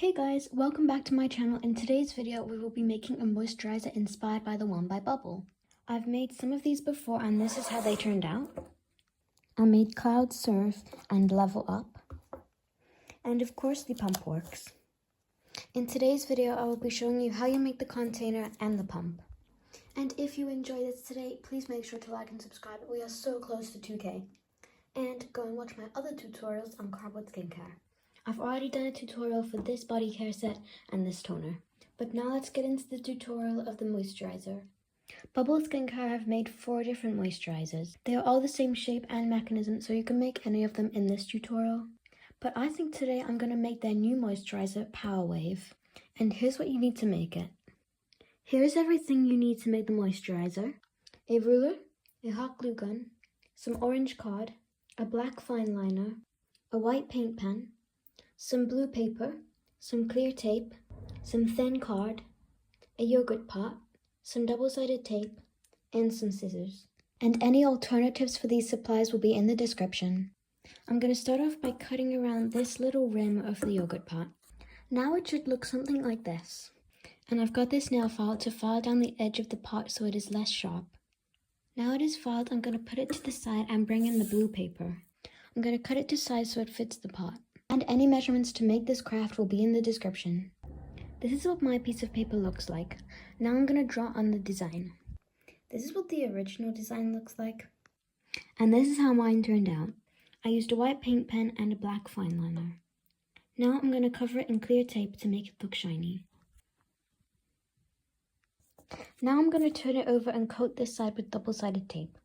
Hey guys, welcome back to my channel. In today's video, we will be making a moisturizer inspired by the one by Bubble. I've made some of these before and this is how they turned out. I made Cloud Surf and Level Up. And of course the pump works. In today's video, I will be showing you how you make the container and the pump. And if you enjoyed this today, please make sure to like and subscribe. We are so close to 2K. And go and watch my other tutorials on cardboard skincare. I've already done a tutorial for this body care set and this toner. But now let's get into the tutorial of the moisturizer. Bubble Skincare have made 4 different moisturizers. They are all the same shape and mechanism, so you can make any of them in this tutorial. But I think today I'm going to make their new moisturizer, Power Wave. And here's what you need to make it. Here's everything you need to make the moisturizer. A ruler, a hot glue gun, some orange card, a black fine liner, a white paint pen, some blue paper, some clear tape, some thin card, a yogurt pot, some double-sided tape, and some scissors. And any alternatives for these supplies will be in the description. I'm going to start off by cutting around this little rim of the yogurt pot. Now it should look something like this. And I've got this nail file to file down the edge of the pot so it is less sharp. Now it is filed, I'm going to put it to the side and bring in the blue paper. I'm going to cut it to size so it fits the pot. And any measurements to make this craft will be in the description. This is what my piece of paper looks like. Now I'm going to draw on the design. This is what the original design looks like. And this is how mine turned out. I used a white paint pen and a black fine liner. Now I'm going to cover it in clear tape to make it look shiny. Now I'm going to turn it over and coat this side with double-sided tape.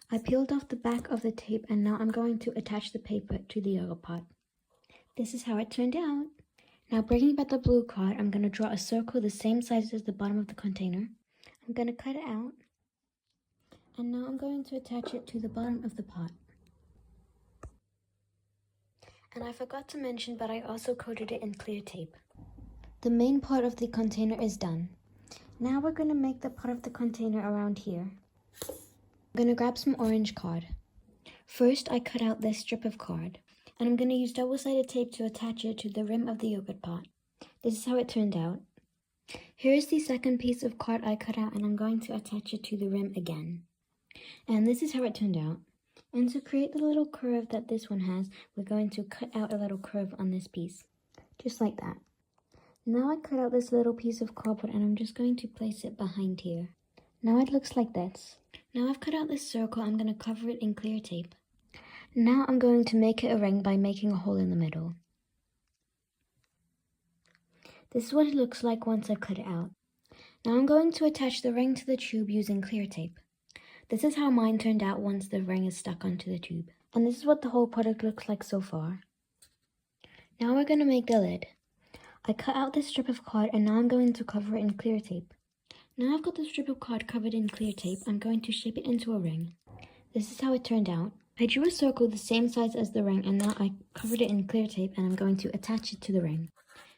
I peeled off the back of the tape and now I'm going to attach the paper to the yogurt pot. This is how it turned out. Now bringing back the blue card, I'm going to draw a circle the same size as the bottom of the container. I'm going to cut it out. And now I'm going to attach it to the bottom of the pot. And I forgot to mention, but I also coated it in clear tape. The main part of the container is done. Now we're going to make the part of the container around here. I'm going to grab some orange card. First, I cut out this strip of card. And I'm going to use double-sided tape to attach it to the rim of the yogurt pot. This is how it turned out. Here's the second piece of card I cut out and I'm going to attach it to the rim again. And this is how it turned out. And to create the little curve that this one has, we're going to cut out a little curve on this piece. Just like that. Now I cut out this little piece of cardboard and I'm just going to place it behind here. Now it looks like this. Now I've cut out this circle, I'm going to cover it in clear tape. Now I'm going to make it a ring by making a hole in the middle. This is what it looks like once I cut it out. Now I'm going to attach the ring to the tube using clear tape. This is how mine turned out once the ring is stuck onto the tube. And this is what the whole product looks like so far. Now we're going to make the lid. I cut out this strip of card and now I'm going to cover it in clear tape. Now I've got the strip of card covered in clear tape, I'm going to shape it into a ring. This is how it turned out. I drew a circle the same size as the ring and now I covered it in clear tape and I'm going to attach it to the ring.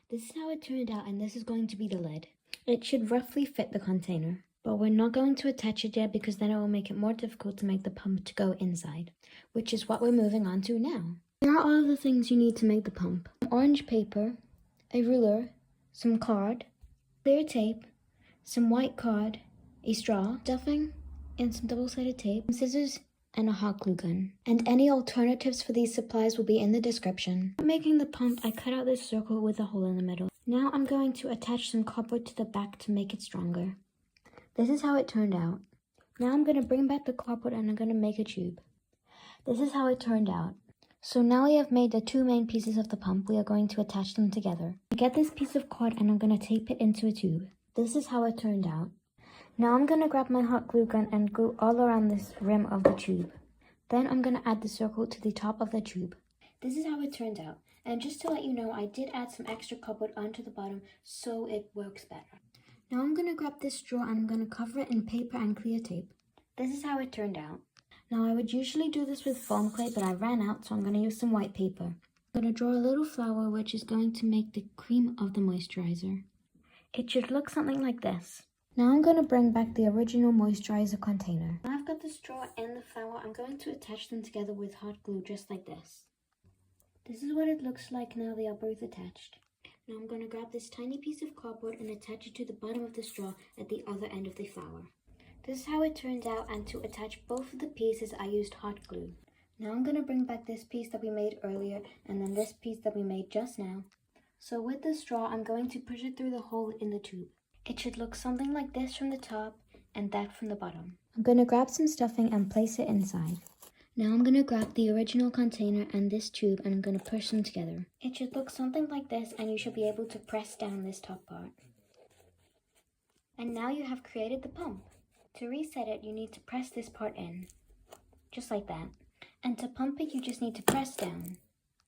This is how it turned out and this is going to be the lid. It should roughly fit the container, but we're not going to attach it yet because then it will make it more difficult to make the pump to go inside, which is what we're moving on to now. Here are all of the things you need to make the pump. Orange paper, a ruler, some card, clear tape, some white card, a straw, stuffing, and some double-sided tape, some scissors, and a hot glue gun. And any alternatives for these supplies will be in the description. Making the pump, I cut out this circle with a hole in the middle. Now I'm going to attach some cardboard to the back to make it stronger. This is how it turned out. Now I'm going to bring back the cardboard and I'm going to make a tube. This is how it turned out. So now we have made the 2 main pieces of the pump. We are going to attach them together. I get this piece of cord and I'm going to tape it into a tube. This is how it turned out. Now I'm going to grab my hot glue gun and glue all around this rim of the tube. Then I'm going to add the circle to the top of the tube. This is how it turned out. And just to let you know, I did add some extra cardboard onto the bottom so it works better. Now I'm going to grab this straw and I'm going to cover it in paper and clear tape. This is how it turned out. Now I would usually do this with foam clay, but I ran out, so I'm going to use some white paper. I'm going to draw a little flower which is going to make the cream of the moisturizer. It should look something like this. Now I'm going to bring back the original moisturizer container. Now I've got the straw and the flower, I'm going to attach them together with hot glue just like this. This is what it looks like now they are both attached. Now I'm going to grab this tiny piece of cardboard and attach it to the bottom of the straw at the other end of the flower. This is how it turns out, and to attach both of the pieces I used hot glue. Now I'm going to bring back this piece that we made earlier and then this piece that we made just now. So with the straw, I'm going to push it through the hole in the tube. It should look something like this from the top and that from the bottom. I'm going to grab some stuffing and place it inside. Now I'm going to grab the original container and this tube and I'm going to push them together. It should look something like this, and you should be able to press down this top part. And now you have created the pump. To reset it, you need to press this part in, just like that. And to pump it, you just need to press down.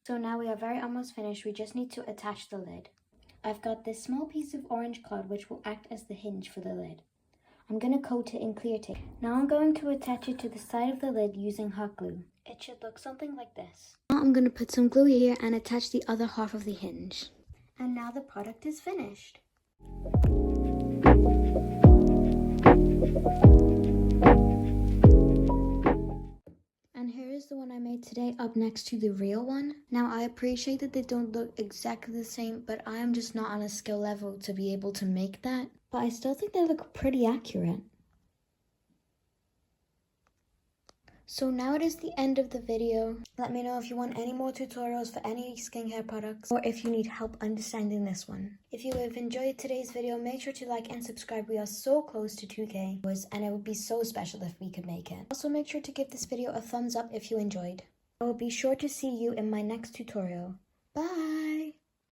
So now we are very almost finished. We just need to attach the lid. I've got this small piece of orange cloth which will act as the hinge for the lid. I'm going to coat it in clear tape. Now I'm going to attach it to the side of the lid using hot glue. It should look something like this. Now I'm going to put some glue here and attach the other half of the hinge. And now the product is finished. And here is the one I made today up next to the real one. Now I appreciate that they don't look exactly the same, but I am just not on a skill level to be able to make that. But I still think they look pretty accurate. So now it is the end of the video. Let me know if you want any more tutorials for any skincare products, or if you need help understanding this one. If you have enjoyed today's video, make sure to like and subscribe. We are so close to 2K, and it would be so special if we could make it. Also make sure to give this video a thumbs up if you enjoyed. I will be sure to see you in my next tutorial. Bye!